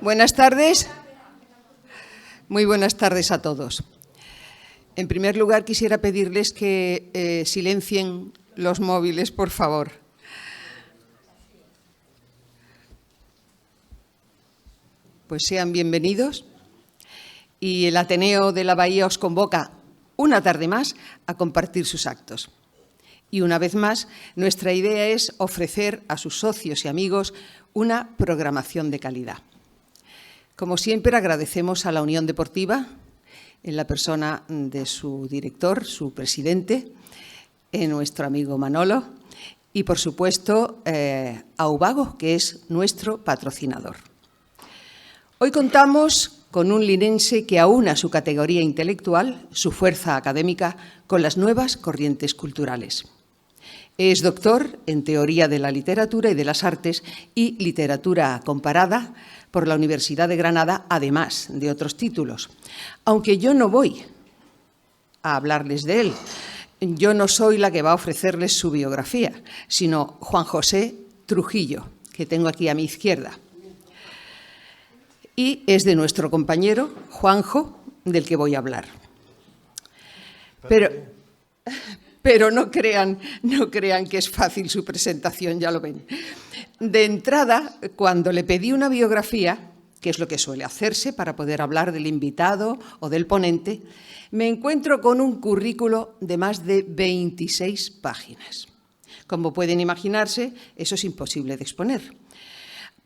Buenas tardes. Muy buenas tardes a todos. En primer lugar, quisiera pedirles que silencien los móviles, por favor. Pues sean bienvenidos y el Ateneo de la Bahía os convoca una tarde más a compartir sus actos. Y una vez más, nuestra idea es ofrecer a sus socios y amigos una programación de calidad. Como siempre, agradecemos a la Unión Deportiva, en la persona de su director, su presidente, nuestro amigo Manolo, y, por supuesto, a Ubago, que es nuestro patrocinador. Hoy contamos con un linense que aúna su categoría intelectual, su fuerza académica, con las nuevas corrientes culturales. Es doctor en Teoría de la Literatura y de las Artes y Literatura Comparada por la Universidad de Granada, además de otros títulos. Aunque yo no voy a hablarles de él, yo no soy la que va a ofrecerles su biografía, sino Juan José Trujillo, que tengo aquí a mi izquierda. Y es de nuestro compañero Juanjo del que voy a hablar. Pero no crean que es fácil su presentación, ya lo ven. De entrada, cuando le pedí una biografía, que es lo que suele hacerse para poder hablar del invitado o del ponente, me encuentro con un currículo de más de 26 páginas. Como pueden imaginarse, eso es imposible de exponer,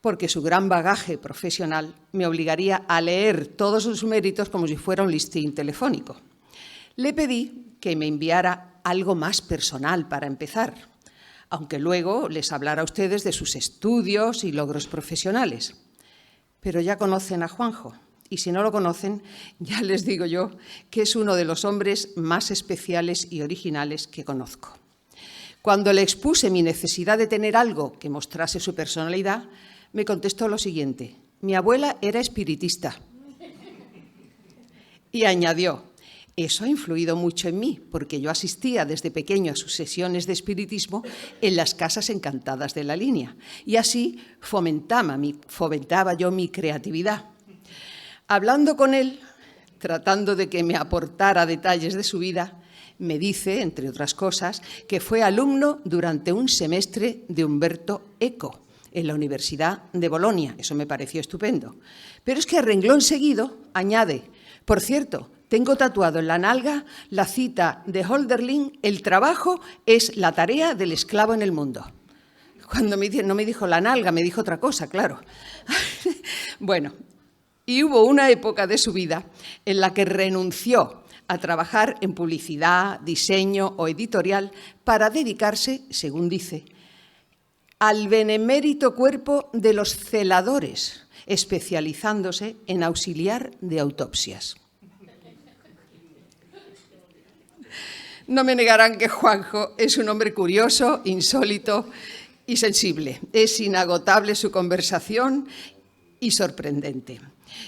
porque su gran bagaje profesional me obligaría a leer todos sus méritos como si fuera un listín telefónico. Le pedí que me enviara algo más personal para empezar, aunque luego les hablara a ustedes de sus estudios y logros profesionales. Pero ya conocen a Juanjo, y si no lo conocen, ya les digo yo que es uno de los hombres más especiales y originales que conozco. Cuando le expuse mi necesidad de tener algo que mostrase su personalidad, me contestó lo siguiente: mi abuela era espiritista. Y añadió: eso ha influido mucho en mí, porque yo asistía desde pequeño a sus sesiones de espiritismo en las casas encantadas de la línea, y así fomentaba yo mi creatividad. Hablando con él, tratando de que me aportara detalles de su vida, me dice, entre otras cosas, que fue alumno durante un semestre de Umberto Eco en la Universidad de Bolonia. Eso me pareció estupendo. Pero es que a renglón seguido añade: por cierto, tengo tatuado en la nalga la cita de Hölderlin: el trabajo es la tarea del esclavo en el mundo. Cuando no me dijo la nalga, me dijo otra cosa, claro. Bueno, y hubo una época de su vida en la que renunció a trabajar en publicidad, diseño o editorial para dedicarse, según dice, al benemérito cuerpo de los celadores, especializándose en auxiliar de autopsias. No me negarán que Juanjo es un hombre curioso, insólito y sensible. Es inagotable su conversación y sorprendente.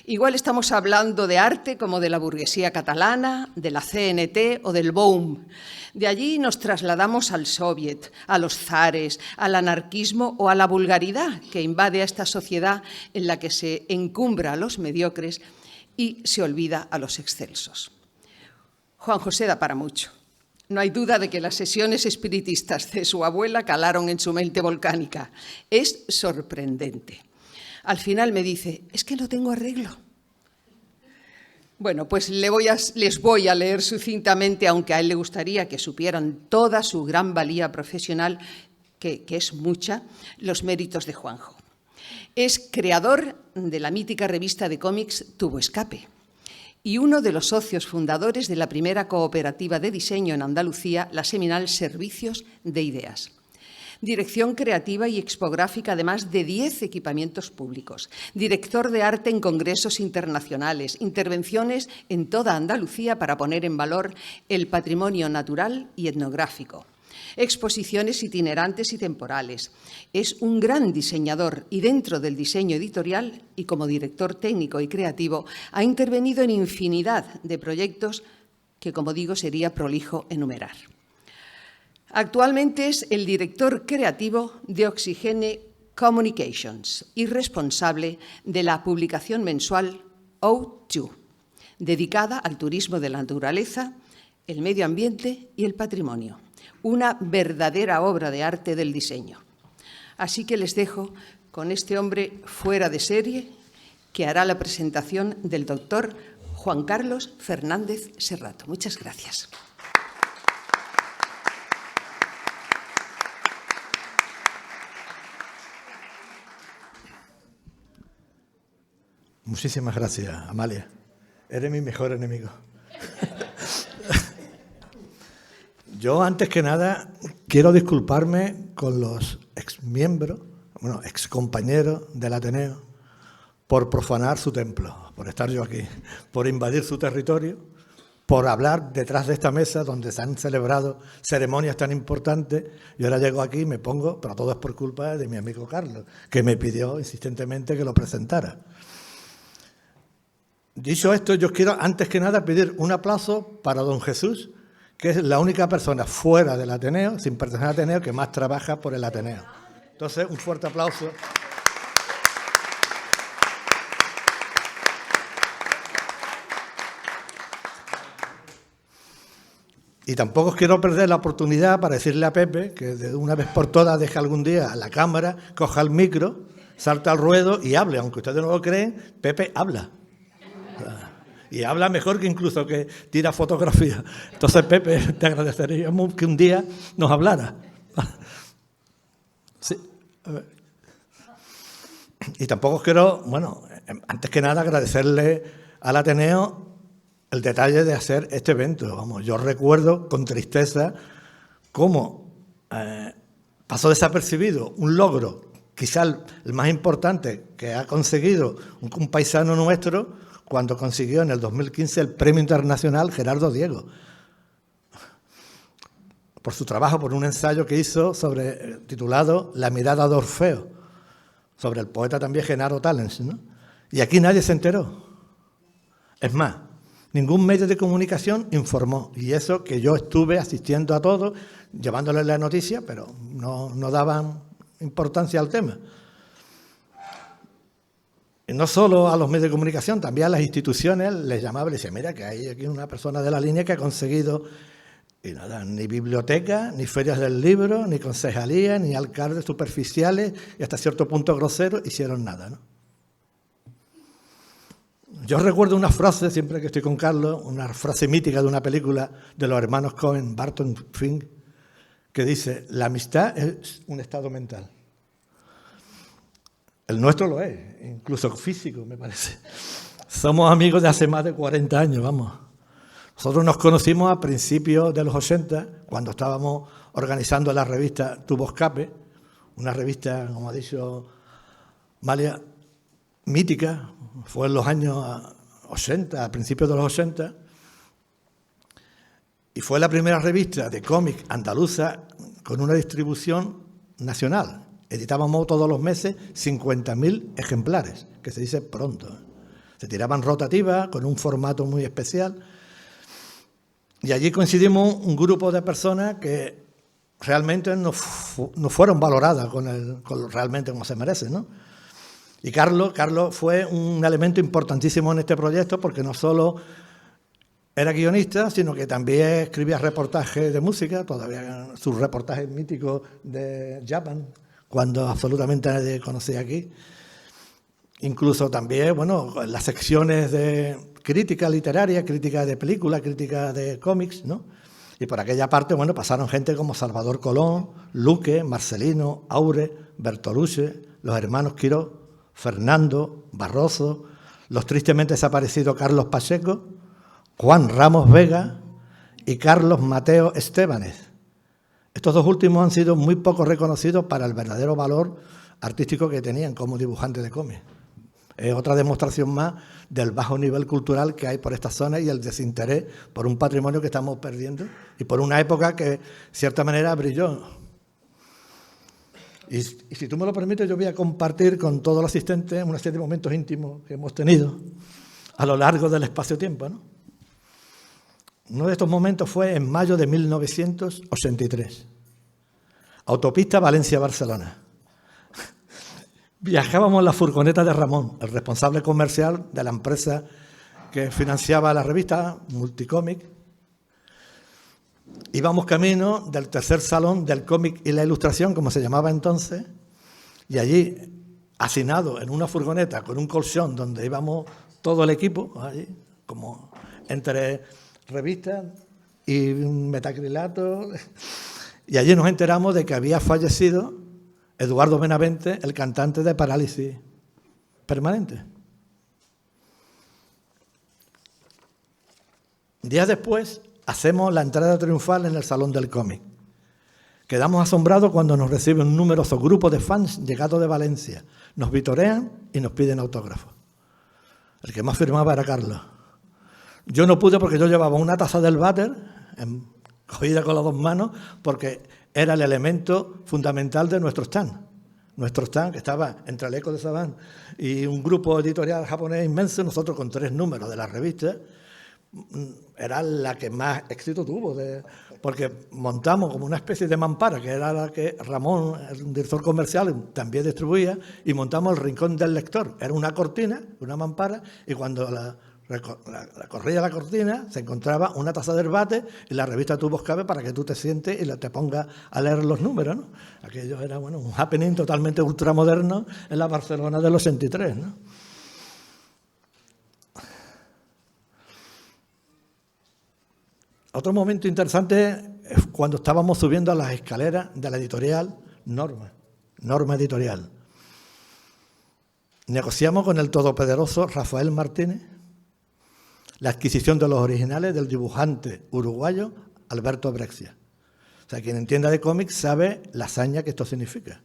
Igual estamos hablando de arte como de la burguesía catalana, de la CNT o del BOUM. De allí nos trasladamos al soviet, a los zares, al anarquismo o a la vulgaridad que invade a esta sociedad en la que se encumbra a los mediocres y se olvida a los excelsos. Juan José da para mucho. No hay duda de que las sesiones espiritistas de su abuela calaron en su mente volcánica. Es sorprendente. Al final me dice: es que no tengo arreglo. Bueno, pues les voy a leer sucintamente, aunque a él le gustaría que supieran toda su gran valía profesional, que es mucha, los méritos de Juanjo. Es creador de la mítica revista de cómics Tubo Escape y uno de los socios fundadores de la primera cooperativa de diseño en Andalucía, la seminal Servicios de Ideas. Dirección creativa y expográfica de más de 10 equipamientos públicos, director de arte en congresos internacionales, intervenciones en toda Andalucía para poner en valor el patrimonio natural y etnográfico, exposiciones itinerantes y temporales. Es un gran diseñador y dentro del diseño editorial y como director técnico y creativo ha intervenido en infinidad de proyectos que, como digo, sería prolijo enumerar. Actualmente es el director creativo de Oxygene Communications y responsable de la publicación mensual O2, dedicada al turismo de la naturaleza, el medio ambiente y el patrimonio. Una verdadera obra de arte del diseño. Así que les dejo con este hombre fuera de serie que hará la presentación del doctor Juan Carlos Fernández Serrato. Muchas gracias. Muchísimas gracias, Amalia. Eres mi mejor enemigo. Yo, antes que nada, quiero disculparme con los exmiembros, excompañeros del Ateneo, por profanar su templo, por estar yo aquí, por invadir su territorio, por hablar detrás de esta mesa donde se han celebrado ceremonias tan importantes. Yo ahora llego aquí y me pongo, pero todo es por culpa de mi amigo Carlos, que me pidió insistentemente que lo presentara. Dicho esto, yo quiero, antes que nada, pedir un aplauso para don Jesús, que es la única persona fuera del Ateneo, sin pertenecer al Ateneo, que más trabaja por el Ateneo. Entonces, un fuerte aplauso. Y tampoco os quiero perder la oportunidad para decirle a Pepe que de una vez por todas deje algún día la cámara, coja el micro, salta al ruedo y hable. Aunque ustedes no lo creen, Pepe habla. Y habla mejor que incluso que tira fotografías. Entonces, Pepe, te agradeceríamos que un día nos hablara. Sí. Y tampoco quiero, antes que nada, agradecerle al Ateneo el detalle de hacer este evento. Yo recuerdo con tristeza cómo pasó desapercibido un logro, quizá el más importante que ha conseguido un paisano nuestro, cuando consiguió en el 2015 el Premio Internacional Gerardo Diego, por su trabajo, por un ensayo que hizo titulado La mirada de Orfeo, sobre el poeta también Genaro Tallens, ¿no? Y aquí nadie se enteró. Es más, ningún medio de comunicación informó, y eso que yo estuve asistiendo a todo, llevándoles la noticia, pero no daban importancia al tema. Y no solo a los medios de comunicación, también a las instituciones les llamaba y les decía, mira que hay aquí una persona de la línea que ha conseguido, y nada, ni biblioteca, ni ferias del libro, ni concejalías, ni alcaldes superficiales y hasta cierto punto groseros hicieron nada, ¿no? Yo recuerdo una frase, siempre que estoy con Carlos, una frase mítica de una película de los hermanos Coen, Barton Fink, que dice, la amistad es un estado mental. El nuestro lo es, incluso físico, me parece. Somos amigos de hace más de 40 años, vamos. Nosotros nos conocimos a principios de los 80, cuando estábamos organizando la revista Tubo Escape, una revista, como ha dicho Malia, mítica, fue en los años 80, a principios de los 80, y fue la primera revista de cómic andaluza con una distribución nacional. Editábamos todos los meses 50.000 ejemplares, que se dice pronto. Se tiraban rotativas con un formato muy especial. Y allí coincidimos un grupo de personas que realmente no fueron valoradas realmente como se merecen, ¿no? Y Carlos fue un elemento importantísimo en este proyecto porque no solo era guionista, sino que también escribía reportajes de música, todavía sus reportajes míticos de Japan, cuando absolutamente nadie conocía aquí. Incluso también, las secciones de crítica literaria, crítica de películas, crítica de cómics, ¿no? Y por aquella parte, pasaron gente como Salvador Colón, Luque, Marcelino, Aure, Bertolucci, los hermanos Quiró, Fernando, Barroso, los tristemente desaparecidos Carlos Pacheco, Juan Ramos Vega y Carlos Mateo Estébanez. Estos dos últimos han sido muy poco reconocidos para el verdadero valor artístico que tenían como dibujantes de cómics. Es otra demostración más del bajo nivel cultural que hay por esta zona y el desinterés por un patrimonio que estamos perdiendo y por una época que, de cierta manera, brilló. Y si tú me lo permites, yo voy a compartir con todos los asistentes una serie de momentos íntimos que hemos tenido a lo largo del espacio-tiempo, ¿no? Uno de estos momentos fue en mayo de 1983. Autopista Valencia-Barcelona. viajábamos en la furgoneta de Ramón, el responsable comercial de la empresa que financiaba la revista Multicómic. Íbamos camino del tercer salón del cómic y la ilustración, como se llamaba entonces, y allí, hacinado en una furgoneta con un colchón donde íbamos todo el equipo, allí, como entre revistas y metacrilato, y allí nos enteramos de que había fallecido Eduardo Benavente, el cantante de Parálisis Permanente. Días después hacemos la entrada triunfal en el Salón del Cómic. Quedamos asombrados cuando nos recibe un numeroso grupo de fans llegados de Valencia. Nos vitorean y nos piden autógrafos. El que más firmaba era Carlos. Yo no pude porque yo llevaba una taza del váter, cogida con las dos manos, porque era el elemento fundamental de nuestro stand. Nuestro stand, que estaba entre el Eco de Sabán y un grupo editorial japonés inmenso, nosotros con 3 números de la revista, era la que más éxito tuvo, porque montamos como una especie de mampara, que era la que Ramón, el director comercial, también distribuía, y montamos el Rincón del Lector. Era una cortina, una mampara, y cuando la corría la cortina, se encontraba una taza de herbate y la revista Tu Voz Cabe para que tú te sientes y te pongas a leer los números, ¿no? Aquello era, bueno, un happening totalmente ultramoderno en la Barcelona del 83, ¿no? Otro momento interesante es cuando estábamos subiendo a las escaleras de la editorial Norma Editorial. Negociamos con el todopoderoso Rafael Martínez la adquisición de los originales del dibujante uruguayo Alberto Brexia. O sea, quien entienda de cómics sabe la hazaña que esto significa.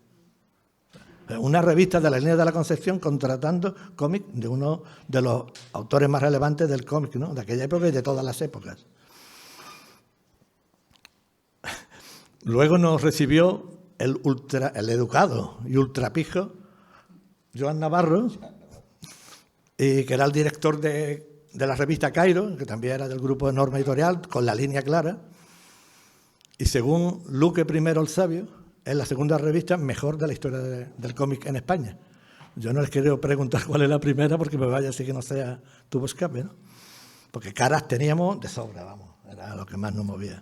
Una revista de la línea de la Concepción contratando cómics de uno de los autores más relevantes del cómic, ¿no? De aquella época y de todas las épocas. Luego nos recibió el educado y ultrapijo Joan Navarro, que era el director de la revista Cairo, que también era del grupo de Norma Editorial, con la línea clara. Y según Luque I el Sabio, es la segunda revista mejor de la historia del cómic en España. Yo no les quiero preguntar cuál es la primera, porque me vaya así que no sea Tu Voz Cabe, ¿no? Porque caras teníamos de sobra, vamos, era lo que más nos movía.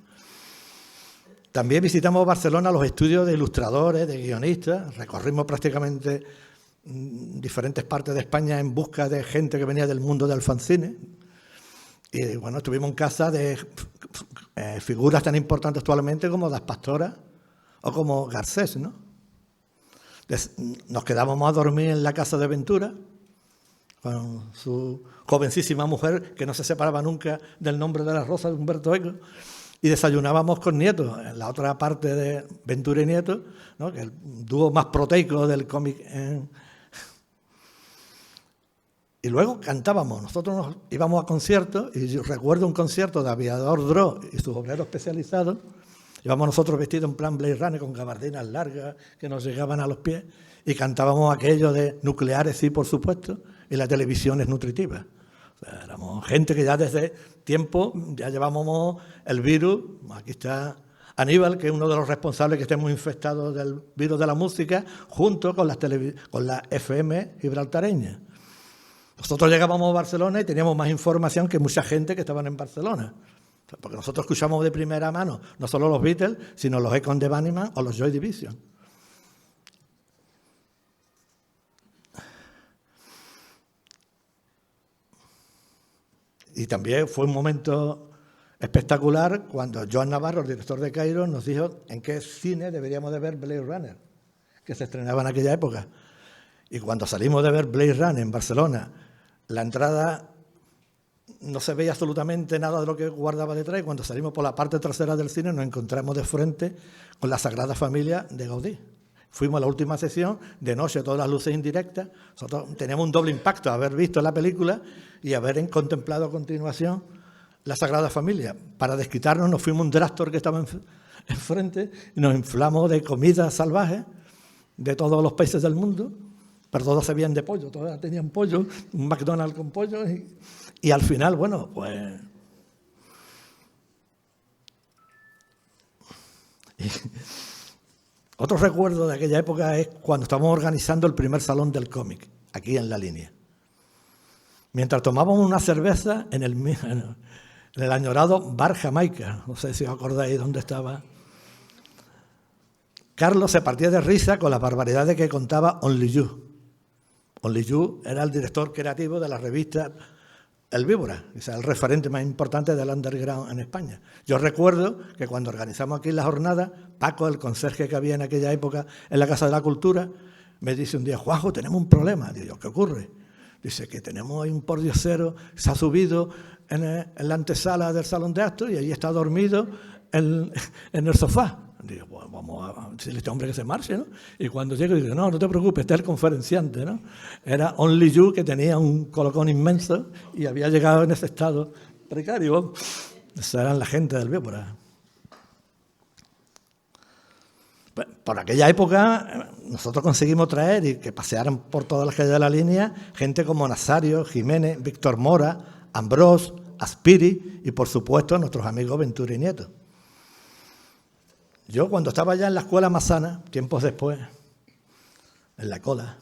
También visitamos Barcelona, los estudios de ilustradores, de guionistas, recorrimos prácticamente diferentes partes de España en busca de gente que venía del mundo del fanzine. Y bueno, estuvimos en casa de figuras tan importantes actualmente como Das Pastoras o como Garcés, ¿no? Nos quedábamos a dormir en la casa de Ventura con su jovencísima mujer que no se separaba nunca del nombre de la rosa de Humberto Eco. Y desayunábamos con Nieto, en la otra parte de Ventura y Nieto, ¿no? Que es el dúo más proteico del cómic. Y luego cantábamos. Nosotros nos íbamos a conciertos, y yo recuerdo un concierto de Aviador Dro y sus obreros especializados. Íbamos nosotros vestidos en plan Blade Runner con gabardinas largas que nos llegaban a los pies y cantábamos aquello de nucleares, sí, por supuesto, y la televisión es nutritiva. O sea, éramos gente que ya desde tiempo ya llevábamos el virus. Aquí está Aníbal, que es uno de los responsables que estemos infectados del virus de la música, junto con la FM gibraltareña. Nosotros llegábamos a Barcelona y teníamos más información que mucha gente que estaban en Barcelona. Porque nosotros escuchamos de primera mano no solo los Beatles, sino los Econ de Bunnyman o los Joy Division. Y también fue un momento espectacular cuando Joan Navarro, el director de Cairo, nos dijo en qué cine deberíamos de ver Blade Runner, que se estrenaba en aquella época. Y cuando salimos de ver Blade Runner en Barcelona, la entrada no se veía absolutamente nada de lo que guardaba detrás, y cuando salimos por la parte trasera del cine nos encontramos de frente con la Sagrada Familia de Gaudí. Fuimos a la última sesión, de noche, todas las luces indirectas. Nosotros teníamos un doble impacto, haber visto la película y haber contemplado a continuación la Sagrada Familia. Para desquitarnos nos fuimos a un drugstore que estaba enfrente y nos inflamos de comida salvaje de todos los países del mundo, pero todos se veían de pollo, todos tenían pollo, un McDonald's con pollo y al final, bueno, pues... Otro recuerdo de aquella época es cuando estábamos organizando el primer salón del cómic, aquí en La Línea. Mientras tomábamos una cerveza en el añorado Bar Jamaica, no sé si os acordáis dónde estaba. Carlos se partía de risa con las barbaridades que contaba Only You. Only You era el director creativo de la revista El Víbora, o sea, el referente más importante del underground en España. Yo recuerdo que cuando organizamos aquí la jornada, Paco, el conserje que había en aquella época en la Casa de la Cultura, me dice un día: Juanjo, tenemos un problema. Digo, ¿qué ocurre? Dice que tenemos ahí un pordiosero, se ha subido en la antesala del salón de actos y allí está dormido en el sofá. Digo, pues vamos a decirle a este hombre que se marche, ¿no? Y cuando llego digo, no te preocupes, este es el conferenciante, ¿no? Era Only You, que tenía un colocón inmenso y había llegado en ese estado precario. Esa eran la gente del Víbora. Por aquella época nosotros conseguimos traer y que pasearan por todas las calles de La Línea gente como Nazario, Jiménez, Víctor Mora, Ambrós, Aspiri y por supuesto nuestros amigos Ventura y Nieto. Yo cuando estaba ya en la escuela Massana, tiempos después, en la cola,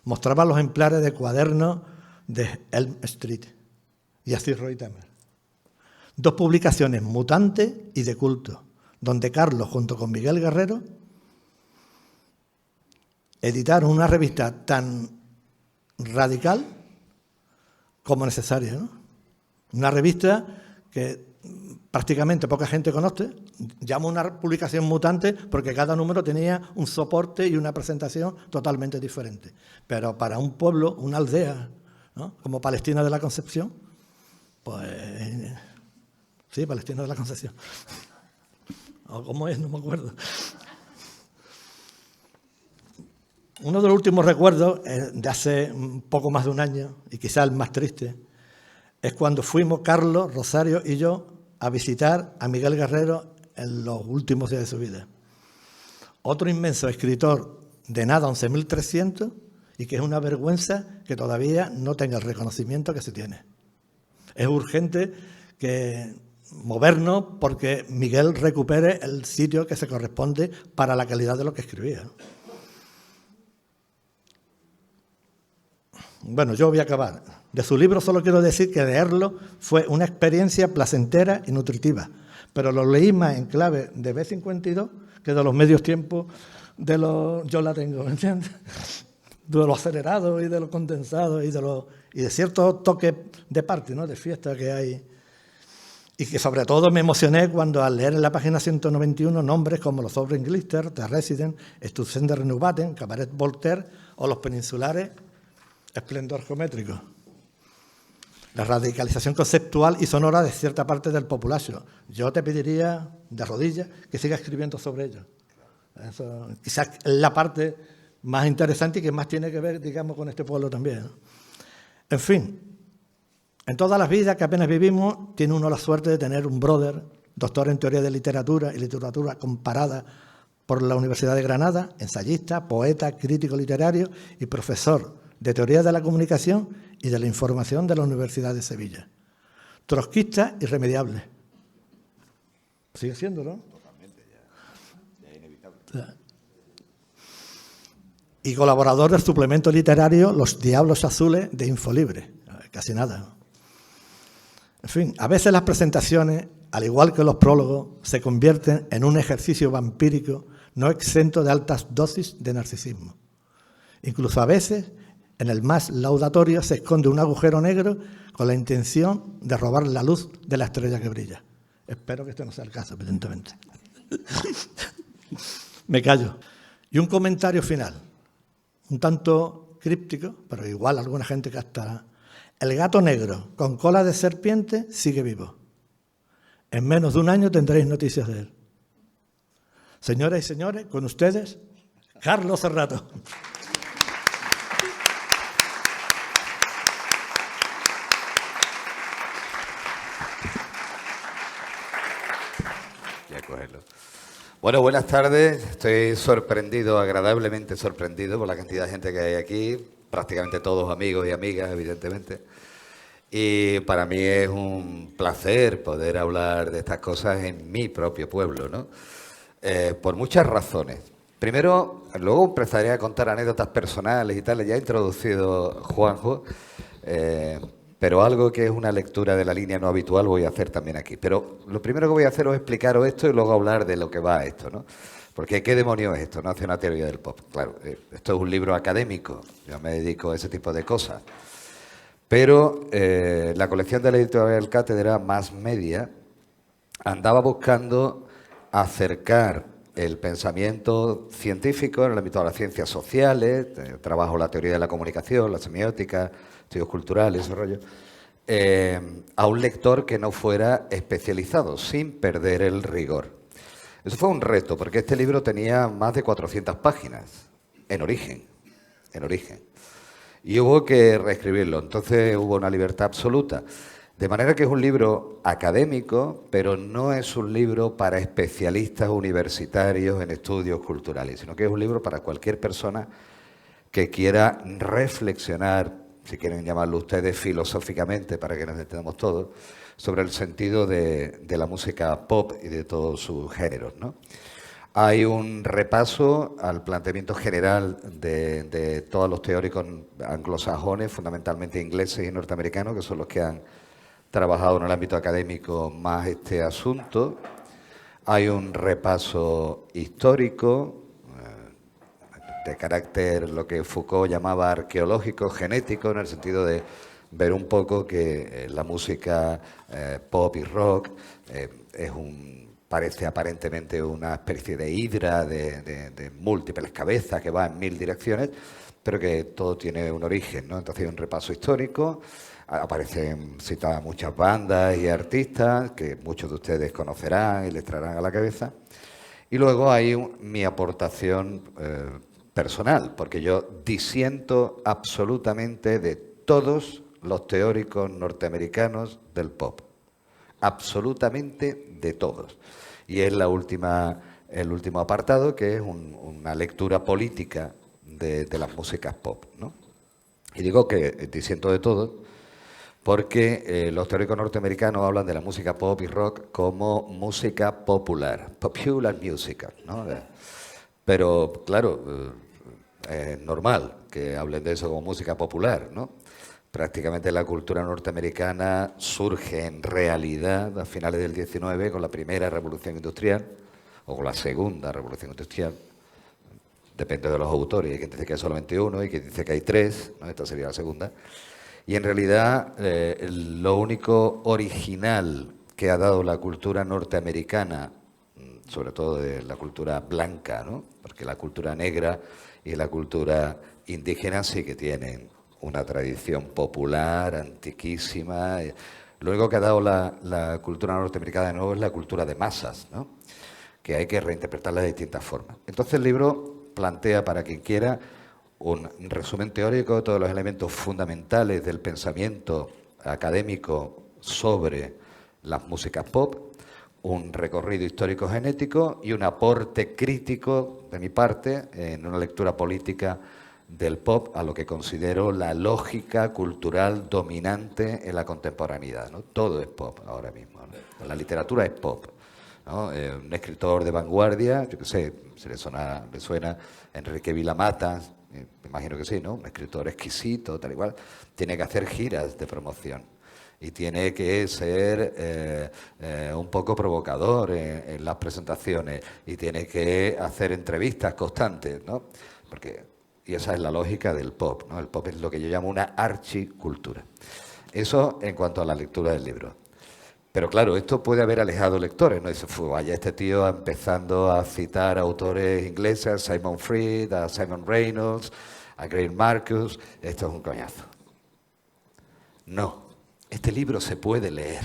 mostraba los ejemplares de cuadernos de Elm Street y así Roy Temer. Dos publicaciones, Mutante y De Culto, donde Carlos, junto con Miguel Guerrero, editaron una revista tan radical como necesaria, ¿no? Una revista que prácticamente poca gente conoce. Llamo una publicación mutante porque cada número tenía un soporte y una presentación totalmente diferente. Pero para un pueblo, una aldea, ¿no?, como Palestina de la Concepción, pues sí, Palestina de la Concepción. ¿O cómo es? No me acuerdo. Uno de los últimos recuerdos de hace un poco más de un año, y quizás el más triste, es cuando fuimos Carlos, Rosario y yo a visitar a Miguel Guerrero en los últimos días de su vida. Otro inmenso escritor de nada 11.300 y que es una vergüenza que todavía no tenga el reconocimiento que se tiene. Es urgente que movernos porque Miguel recupere el sitio que se corresponde para la calidad de lo que escribía. Bueno, yo voy a acabar. De su libro solo quiero decir que leerlo fue una experiencia placentera y nutritiva, pero lo leí más en clave de B52 que de los medios tiempos de los... Yo la tengo, ¿me entiendes? De lo acelerado y de lo condensado y de ciertos toques de parte, ¿no?, de fiesta que hay. Y que sobre todo me emocioné cuando al leer en la página 191 nombres como los Sovereign Glister, The Resident, Stutzender Renovaten, Cabaret Voltaire o los peninsulares Esplendor Geométrico. La radicalización conceptual y sonora de cierta parte del populacho. Yo te pediría de rodillas que sigas escribiendo sobre ello. Eso quizás es la parte más interesante y que más tiene que ver, digamos, con este pueblo también, ¿no? En fin, en todas las vidas que apenas vivimos, tiene uno la suerte de tener un brother, doctor en teoría de literatura y literatura comparada por la Universidad de Granada, ensayista, poeta, crítico literario y profesor de Teoría de la Comunicación y de la Información de la Universidad de Sevilla. Trotskista irremediable. Sigue siendo, ¿no? Totalmente, ya es inevitable. Y colaborador del suplemento literario Los Diablos Azules de Infolibre. Casi nada. En fin, a veces las presentaciones, al igual que los prólogos, se convierten en un ejercicio vampírico no exento de altas dosis de narcisismo. Incluso a veces, en el más laudatorio se esconde un agujero negro con la intención de robar la luz de la estrella que brilla. Espero que este no sea el caso, evidentemente. Me callo. Y un comentario final, un tanto críptico, pero igual alguna gente captará. El gato negro con cola de serpiente sigue vivo. En menos de un año tendréis noticias de él. Señoras y señores, con ustedes, Carlos Serrato. Bueno, buenas tardes. Estoy sorprendido, agradablemente sorprendido por la cantidad de gente que hay aquí, prácticamente todos amigos y amigas, evidentemente. Y para mí es un placer poder hablar de estas cosas en mi propio pueblo, ¿no? Por muchas razones. Primero, luego empezaré a contar anécdotas personales y tal, ya ha introducido Juanjo, pero algo que es una lectura de la línea no habitual voy a hacer también aquí. Pero lo primero que voy a hacer es explicaros esto y luego hablar de lo que va esto, ¿no? Porque ¿qué demonios es esto? No hace una teoría del pop. Claro, esto es un libro académico, yo me dedico a ese tipo de cosas. Pero la colección de la editorial Cátedra, Más Media, andaba buscando acercar el pensamiento científico en el ámbito de las ciencias sociales, trabajo la teoría de la comunicación, la semiótica, estudios culturales, ese rollo, a un lector que no fuera especializado, sin perder el rigor. Eso fue un reto, porque este libro tenía más de 400 páginas, en origen. Y hubo que reescribirlo, entonces hubo una libertad absoluta. De manera que es un libro académico, pero no es un libro para especialistas universitarios en estudios culturales, sino que es un libro para cualquier persona que quiera reflexionar, si quieren llamarlo ustedes filosóficamente, para que nos entendamos todos, sobre el sentido de la música pop y de todos sus géneros, ¿no? Hay un repaso al planteamiento general de todos los teóricos anglosajones, fundamentalmente ingleses y norteamericanos, que son los que han trabajado en el ámbito académico más este asunto. Hay un repaso histórico de carácter, lo que Foucault llamaba arqueológico, genético, en el sentido de ver un poco que la música pop y rock parece aparentemente una especie de hidra de múltiples cabezas que va en mil direcciones, pero que todo tiene un origen, ¿no? Entonces hay un repaso histórico. Aparecen citadas muchas bandas y artistas que muchos de ustedes conocerán y les traerán a la cabeza. Y luego hay mi aportación personal, porque yo disiento absolutamente de todos los teóricos norteamericanos del pop. Absolutamente de todos. Y es el último apartado, que es una lectura política de las músicas pop, ¿no? Y digo que disiento de todos, porque los teóricos norteamericanos hablan de la música pop y rock como música popular music, ¿no? Pero, claro, es normal que hablen de eso como música popular, ¿no? Prácticamente la cultura norteamericana surge en realidad a finales del 19 con la primera revolución industrial, o con la segunda revolución industrial, depende de los autores, hay quien dice que hay solamente uno y quien dice que hay tres, ¿no? Esta sería la segunda. Y en realidad lo único original que ha dado la cultura norteamericana, sobre todo de la cultura blanca, ¿no? Porque la cultura negra y la cultura indígena sí que tienen una tradición popular, antiquísima. Lo único que ha dado la cultura norteamericana de nuevo es la cultura de masas, ¿no? Que hay que reinterpretarla de distintas formas. Entonces el libro plantea, para quien quiera, un resumen teórico de todos los elementos fundamentales del pensamiento académico sobre las músicas pop, un recorrido histórico genético y un aporte crítico de mi parte en una lectura política del pop a lo que considero la lógica cultural dominante en la contemporaneidad, ¿no? Todo es pop ahora mismo, ¿no? La literatura es pop, ¿no? Un escritor de vanguardia, yo qué sé, le suena Enrique Vilamata, me imagino que sí, ¿no? Un escritor exquisito, tal y cual, tiene que hacer giras de promoción y tiene que ser un poco provocador en las presentaciones y tiene que hacer entrevistas constantes, ¿no? Y esa es la lógica del pop, ¿no? El pop es lo que yo llamo una archicultura. Eso en cuanto a la lectura del libro. Pero claro, esto puede haber alejado lectores, ¿no? Dice, vaya este tío empezando a citar autores ingleses, a Simon Fried, a Simon Reynolds, a Greil Marcus, esto es un coñazo. No, este libro se puede leer.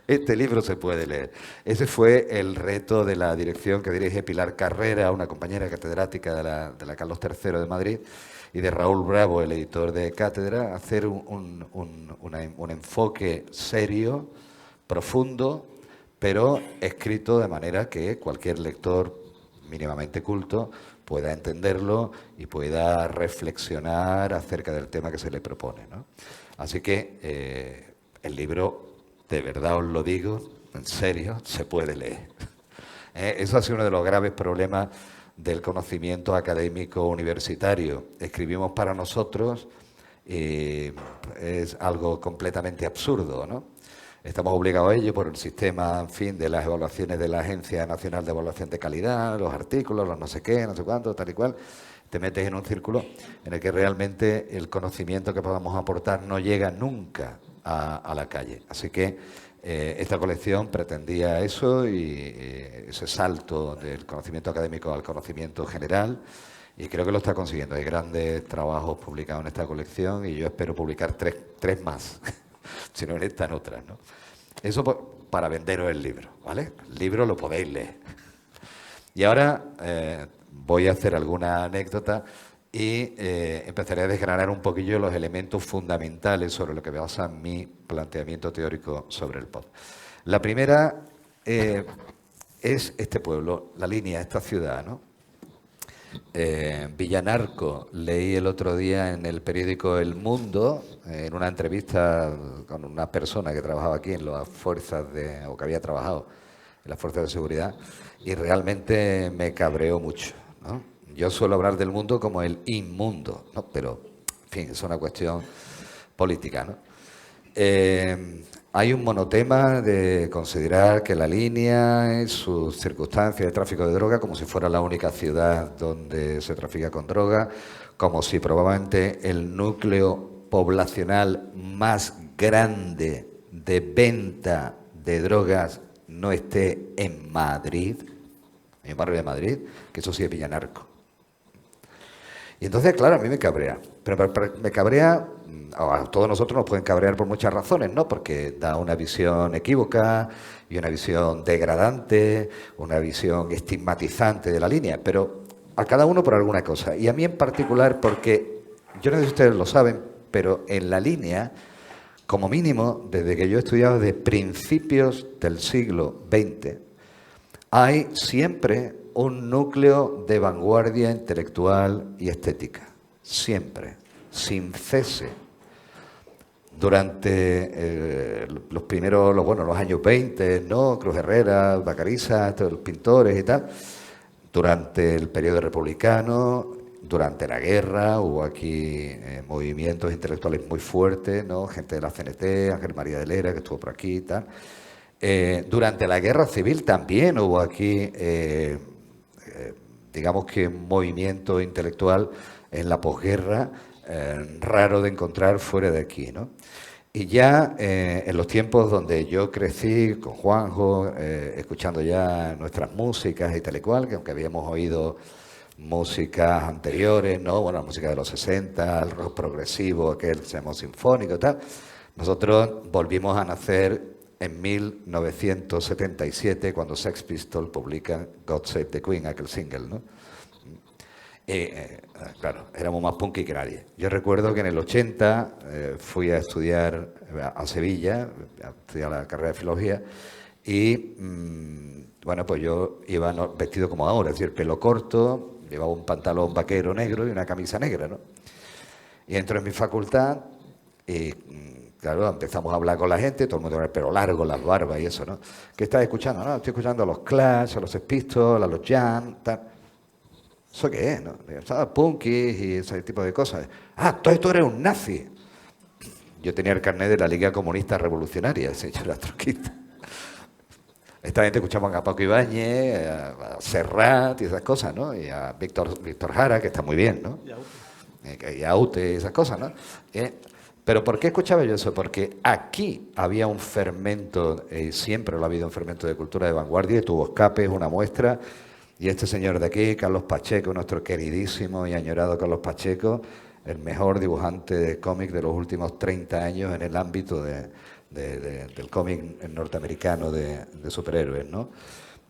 Este libro se puede leer. Ese fue el reto de la dirección que dirige Pilar Carrera, una compañera catedrática de la Carlos III de Madrid, y de Raúl Bravo, el editor de Cátedra, hacer un enfoque serio, profundo, pero escrito de manera que cualquier lector mínimamente culto pueda entenderlo y pueda reflexionar acerca del tema que se le propone, ¿no? Así que el libro, de verdad os lo digo, en serio, se puede leer. Eso ha sido uno de los graves problemas del conocimiento académico universitario. Escribimos para nosotros y es algo completamente absurdo, ¿no? Estamos obligados a ello por el sistema, en fin, de las evaluaciones de la Agencia Nacional de Evaluación de Calidad, los artículos, los no sé qué, no sé cuánto, tal y cual. Te metes en un círculo en el que realmente el conocimiento que podamos aportar no llega nunca a la calle. Así que esta colección pretendía eso y ese salto del conocimiento académico al conocimiento general, y creo que lo está consiguiendo. Hay grandes trabajos publicados en esta colección y yo espero publicar tres más, si no en esta, en otras, ¿no? Eso para venderos el libro, ¿vale? El libro lo podéis leer. Y ahora voy a hacer alguna anécdota y empezaré a desgranar un poquillo los elementos fundamentales sobre lo que basa mi planteamiento teórico sobre el pop. La primera es este pueblo, la línea, esta ciudad, ¿no? Villanarco, leí el otro día en el periódico El Mundo, en una entrevista con una persona que trabajaba aquí en las fuerzas o que había trabajado en las fuerzas de seguridad, y realmente me cabreó mucho, ¿no? Yo suelo hablar del mundo como el inmundo, ¿no? Pero, en fin, es una cuestión política, ¿no? Hay un monotema de considerar que la línea y sus circunstancias de tráfico de droga como si fuera la única ciudad donde se trafica con droga, como si probablemente el núcleo poblacional más grande de venta de drogas no esté en Madrid, en el barrio de Madrid, que eso sí es Villanarco. Y entonces, claro, a mí me cabrea. Pero me cabrea, a todos nosotros nos pueden cabrear por muchas razones, ¿no? Porque da una visión equívoca y una visión degradante, una visión estigmatizante de la línea, pero a cada uno por alguna cosa. Y a mí en particular porque, yo no sé si ustedes lo saben, pero en la línea, como mínimo, desde que yo he estudiado de principios del siglo XX, hay siempre un núcleo de vanguardia intelectual y estética, siempre, sin cese. Durante los primeros, los años 20, ¿no? Cruz Herrera, Bacariza, todos los pintores y tal, durante el periodo republicano, durante la guerra, hubo aquí movimientos intelectuales muy fuertes, ¿no? Gente de la CNT, Ángel María de Lera, que estuvo por aquí y tal. Durante la guerra civil también hubo aquí digamos que un movimiento intelectual en la posguerra raro de encontrar fuera de aquí, ¿no? Y ya en los tiempos donde yo crecí con Juanjo, escuchando ya nuestras músicas y tal y cual, que aunque habíamos oído músicas anteriores, ¿no? Bueno, la música de los 60, el rock progresivo, aquel que se llamó sinfónico y tal, nosotros volvimos a nacer en 1977, cuando Sex Pistols publican God Save the Queen, aquel single, ¿no? Claro, éramos más punky que nadie. Yo recuerdo que en el 80 fui a estudiar a Sevilla, a estudiar la carrera de filología, y bueno, pues yo iba vestido como ahora, es decir, pelo corto, llevaba un pantalón vaquero negro y una camisa negra, ¿no? Y entro en mi facultad y claro, empezamos a hablar con la gente, todo el mundo con el pelo largo, las barbas y eso, ¿no? ¿Qué estás escuchando? No, estoy escuchando a los Clash, a los Sex Pistols, a los Jam, tal. ¿Eso qué es? ¿No? Punkis y ese tipo de cosas. Ah, tú eres un nazi. Yo tenía el carnet de la Liga Comunista Revolucionaria, sí, yo era trotskista. Esta gente escuchaba a Paco Ibáñez, a Serrat y esas cosas, ¿no? Y a Víctor Jara, que está muy bien, ¿no? Y a Aute y esas cosas, ¿no? Pero ¿por qué escuchaba yo eso? Porque aquí había un fermento, siempre lo ha habido un fermento de cultura de vanguardia, y tuvo escapes, una muestra, y este señor de aquí, Carlos Pacheco, nuestro queridísimo y añorado Carlos Pacheco, el mejor dibujante de cómic de los últimos 30 años en el ámbito del cómic norteamericano de superhéroes, ¿no?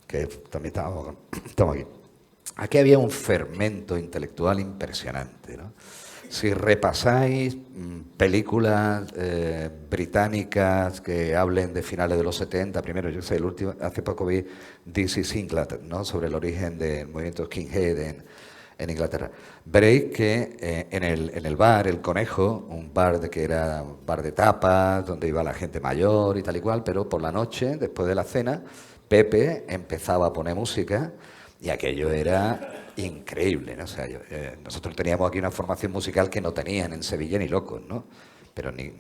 Que también estamos aquí. Aquí había un fermento intelectual impresionante, ¿no? Si repasáis películas británicas que hablen de finales de los 70, primero, yo sé, el último, hace poco vi This is England, ¿no? Sobre el origen del movimiento skinhead en Inglaterra. Veréis que en el bar, El Conejo, un bar que era un bar de tapas, donde iba la gente mayor y tal y cual, pero por la noche, después de la cena, Pepe empezaba a poner música y aquello era increíble, ¿no? O sea, nosotros teníamos aquí una formación musical que no tenían en Sevilla ni locos, ¿no? Pero ni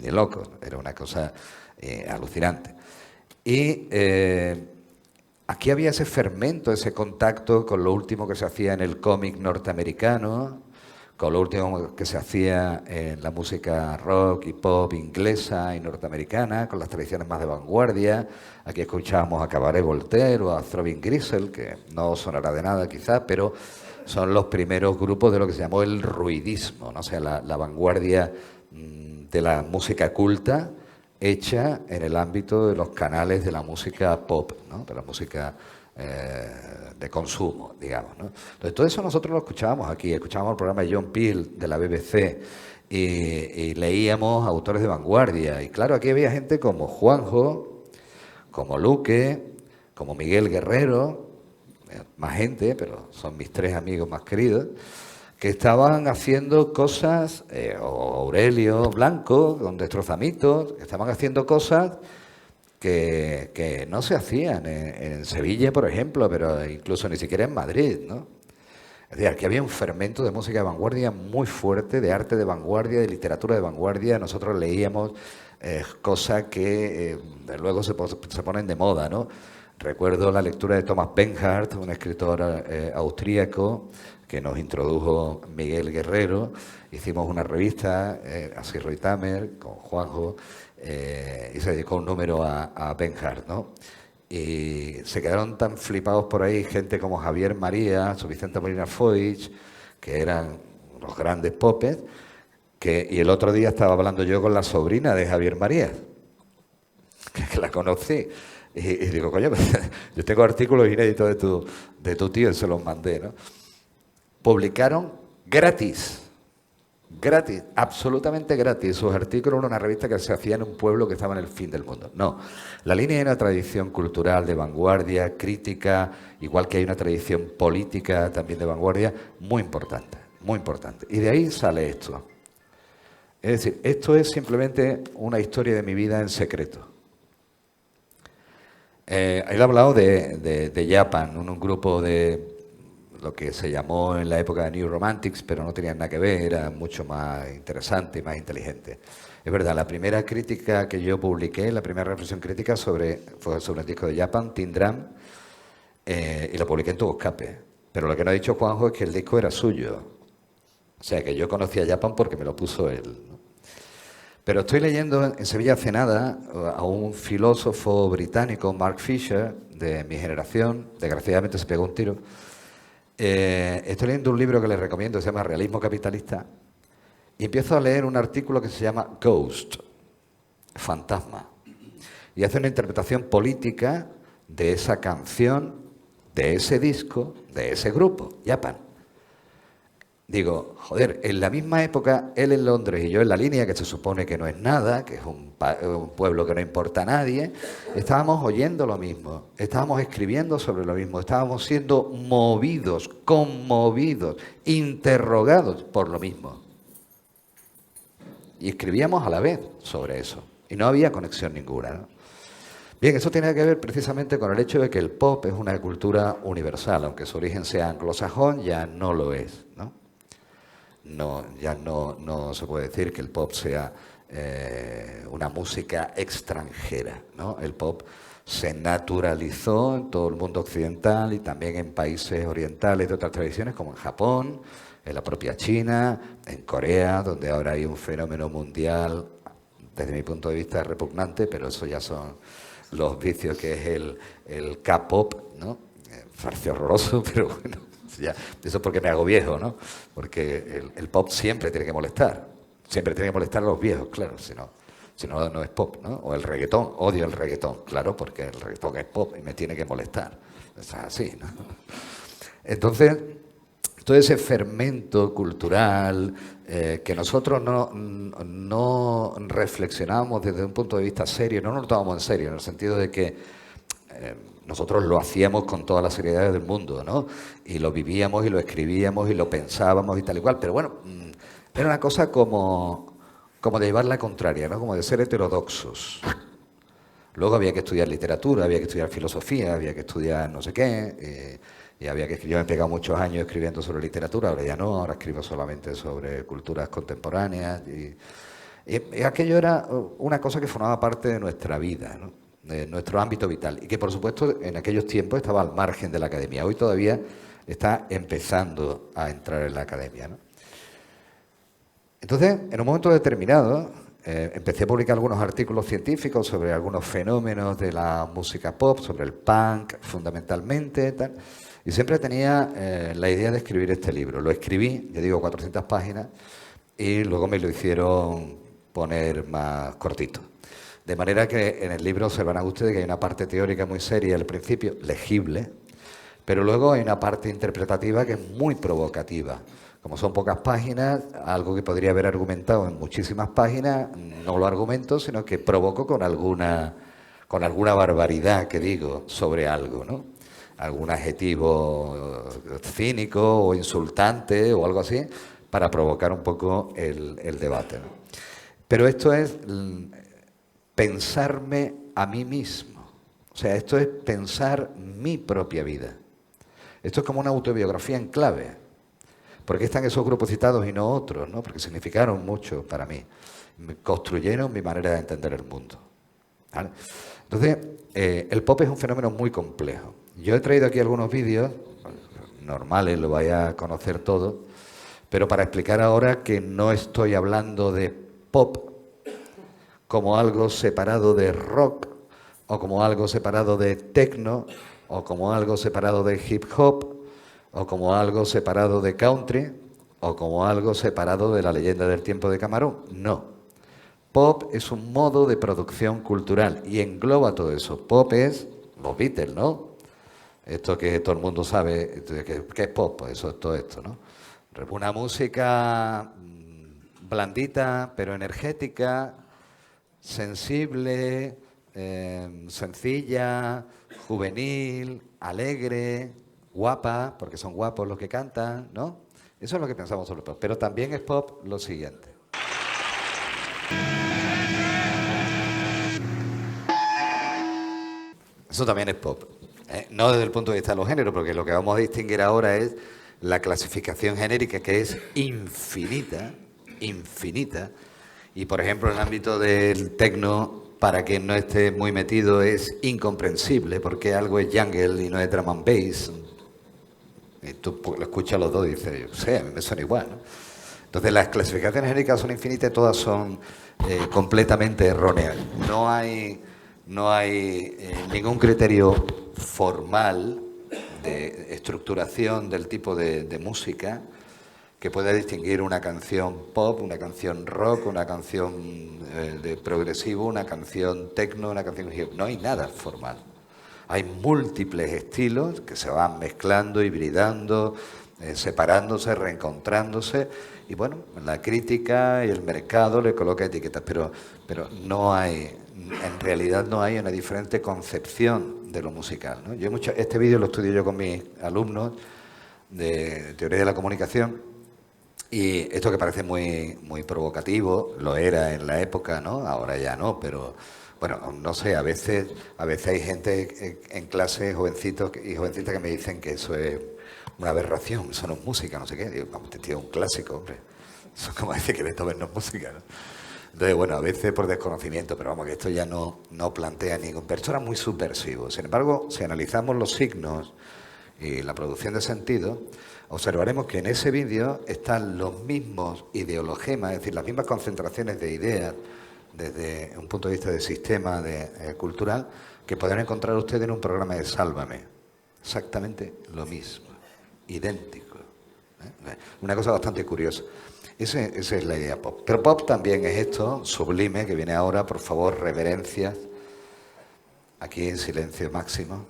locos, era una cosa alucinante. Y aquí había ese fermento, ese contacto con lo último que se hacía en el cómic norteamericano, con lo último que se hacía en la música rock y pop inglesa y norteamericana, con las tradiciones más de vanguardia. Aquí escuchábamos a Cabaret Voltaire o a Throbbing Gristle, que no sonará de nada quizá, pero son los primeros grupos de lo que se llamó el ruidismo, ¿no? O sea, la vanguardia de la música culta hecha en el ámbito de los canales de la música pop, ¿no? De la música de consumo, digamos, ¿no? Entonces, todo eso nosotros lo escuchábamos aquí, escuchábamos el programa de John Peel de la BBC y leíamos autores de vanguardia. Y claro, aquí había gente como Juanjo, como Luque, como Miguel Guerrero, más gente, pero son mis 3 amigos más queridos, que estaban haciendo cosas, o Aurelio Blanco, con Destrozamitos, que estaban haciendo cosas que no se hacían en Sevilla, por ejemplo, pero incluso ni siquiera en Madrid, ¿no? Es decir, aquí había un fermento de música de vanguardia muy fuerte, de arte de vanguardia, de literatura de vanguardia. Nosotros leíamos cosas que luego se ponen de moda, ¿no? Recuerdo la lectura de Thomas Bernhard, un escritor austríaco, que nos introdujo Miguel Guerrero. Hicimos una revista, así Reutamer, con Juanjo, y se dedicó un número a Bernhard, ¿no? Y se quedaron tan flipados por ahí gente como Javier María, su Vicente Molina Foix, que eran los grandes popes, y el otro día estaba hablando yo con la sobrina de Javier María, que la conocí, y digo, coño, yo tengo artículos inéditos de tu tío y se los mandé, ¿no? Publicaron gratis, absolutamente gratis, sus artículos en una revista que se hacía en un pueblo que estaba en el fin del mundo. No, la línea hay una tradición cultural de vanguardia, crítica, igual que hay una tradición política también de vanguardia, muy importante, muy importante. Y de ahí sale esto. Es decir, esto es simplemente una historia de mi vida en secreto. Él ha hablado de Japan, un grupo de lo que se llamó en la época de New Romantics, pero no tenían nada que ver, era mucho más interesante y más inteligente. Es verdad, la primera crítica que yo publiqué, la primera reflexión crítica fue sobre el disco de Japan, Teen Drum, y lo publiqué en Tubo Escape. Pero lo que no ha dicho Juanjo es que el disco era suyo. O sea, que yo conocí a Japan porque me lo puso él, ¿no? Pero estoy leyendo en Sevilla hace nada a un filósofo británico, Mark Fisher, de mi generación, desgraciadamente se pegó un tiro. Estoy leyendo un libro que les recomiendo, se llama Realismo Capitalista, y empiezo a leer un artículo que se llama Ghost, Fantasma, y hace una interpretación política de esa canción, de ese disco, de ese grupo, Japan. Digo, joder, en la misma época, él en Londres y yo en la línea, que se supone que no es nada, que es un pueblo que no importa a nadie, estábamos oyendo lo mismo, estábamos escribiendo sobre lo mismo, estábamos siendo movidos, conmovidos, interrogados por lo mismo. Y escribíamos a la vez sobre eso, y no había conexión ninguna, ¿no? Bien, eso tiene que ver precisamente con el hecho de que el pop es una cultura universal, aunque su origen sea anglosajón, ya no lo es, ¿no? Ya no se puede decir que el pop sea una música extranjera, ¿no? El pop se naturalizó en todo el mundo occidental y también en países orientales de otras tradiciones, como en Japón, en la propia China, en Corea, donde ahora hay un fenómeno mundial, desde mi punto de vista repugnante, pero eso ya son los vicios que es el K-pop, ¿no? Parece horroroso, pero bueno. Ya, eso es porque me hago viejo, ¿no? Porque el pop siempre tiene que molestar. Siempre tiene que molestar a los viejos, claro. Si no, no es pop, ¿no? O el reggaetón. Odio el reggaetón, claro, porque el reggaetón es pop y me tiene que molestar. Es así, ¿no? Entonces, todo ese fermento cultural que nosotros no reflexionamos desde un punto de vista serio, no nos lo tomamos en serio, en el sentido de que nosotros lo hacíamos con toda la seriedad del mundo, ¿no? Y lo vivíamos y lo escribíamos y lo pensábamos y tal y cual. Pero bueno, era una cosa como de llevar la contraria, ¿no? Como de ser heterodoxos. Luego había que estudiar literatura, había que estudiar filosofía, había que estudiar no sé qué, y había que escribir. Yo me he pegado muchos años escribiendo sobre literatura, ahora ya no, ahora escribo solamente sobre culturas contemporáneas. Y aquello era una cosa que formaba parte de nuestra vida, ¿no? De nuestro ámbito vital, y que por supuesto en aquellos tiempos estaba al margen de la academia. Hoy todavía está empezando a entrar en la academia, ¿no? Entonces, en un momento determinado, empecé a publicar algunos artículos científicos sobre algunos fenómenos de la música pop, sobre el punk fundamentalmente, tal, y siempre tenía la idea de escribir este libro. Lo escribí, ya digo, 400 páginas, y luego me lo hicieron poner más cortito. De manera que en el libro observarán ustedes que hay una parte teórica muy seria al principio, legible, pero luego hay una parte interpretativa que es muy provocativa. Como son pocas páginas, algo que podría haber argumentado en muchísimas páginas, no lo argumento, sino que provoco con alguna barbaridad que digo sobre algo, ¿no? Algún adjetivo cínico o insultante o algo así, para provocar un poco el debate, ¿no? Pero esto es pensarme a mí mismo. O sea, esto es pensar mi propia vida. Esto es como una autobiografía en clave. ¿Por qué están esos grupos citados y no otros, ¿no? Porque significaron mucho para mí. Construyeron mi manera de entender el mundo, ¿vale? Entonces, el pop es un fenómeno muy complejo. Yo he traído aquí algunos vídeos, normales, lo vais a conocer todos, pero para explicar ahora que no estoy hablando de pop como algo separado de rock, o como algo separado de techno, o como algo separado de hip hop, o como algo separado de country, o como algo separado de la leyenda del tiempo de Camarón. No. Pop es un modo de producción cultural y engloba todo eso. Pop es los Beatles, ¿no? Esto que todo el mundo sabe, ¿qué es pop? Pues eso es todo esto, ¿no? Una música blandita, pero energética, sensible, sencilla, juvenil, alegre, guapa, porque son guapos los que cantan, ¿no? Eso es lo que pensamos sobre pop. Pero también es pop lo siguiente. Eso también es pop, ¿eh? No desde el punto de vista de los géneros, porque lo que vamos a distinguir ahora es la clasificación genérica, que es infinita, infinita. Y, por ejemplo, en el ámbito del techno, para quien no esté muy metido, es incomprensible, porque algo es jungle y no es drum and bass. Y tú lo escuchas a los dos y dices, yo sé, a mí me suena igual, ¿no? Entonces, las clasificaciones genéricas son infinitas y todas son completamente erróneas. No hay ningún criterio formal de estructuración del tipo de música que pueda distinguir una canción pop, una canción rock, una canción de progresivo, una canción techno, una canción hip. No hay nada formal. Hay múltiples estilos que se van mezclando, hibridando, separándose, reencontrándose. Y bueno, la crítica y el mercado le coloca etiquetas, pero no hay, en realidad no hay una diferente concepción de lo musical, ¿no? Este vídeo lo estudio yo con mis alumnos de teoría de la comunicación, y esto que parece muy, muy provocativo, lo era en la época, ¿no? Ahora ya no, pero bueno, no sé, a veces hay gente en clase, jovencitos y jovencitas, que me dicen que eso es una aberración, eso no es música, no sé qué. Digo, vamos, tío, es un clásico, hombre. Eso es como decir que Beethoven no es música, ¿no? Entonces, bueno, a veces por desconocimiento, pero vamos, que esto ya no plantea ningún... Pero esto era muy subversivo. Sin embargo, si analizamos los signos y la producción de sentido, observaremos que en ese vídeo están los mismos ideologemas, es decir, las mismas concentraciones de ideas desde un punto de vista de sistema cultural, que podrán encontrar ustedes en un programa de Sálvame. Exactamente lo mismo, idéntico, ¿eh? Una cosa bastante curiosa. Esa es la idea pop. Pero pop también es esto, sublime, que viene ahora. Por favor, reverencias. Aquí en silencio máximo.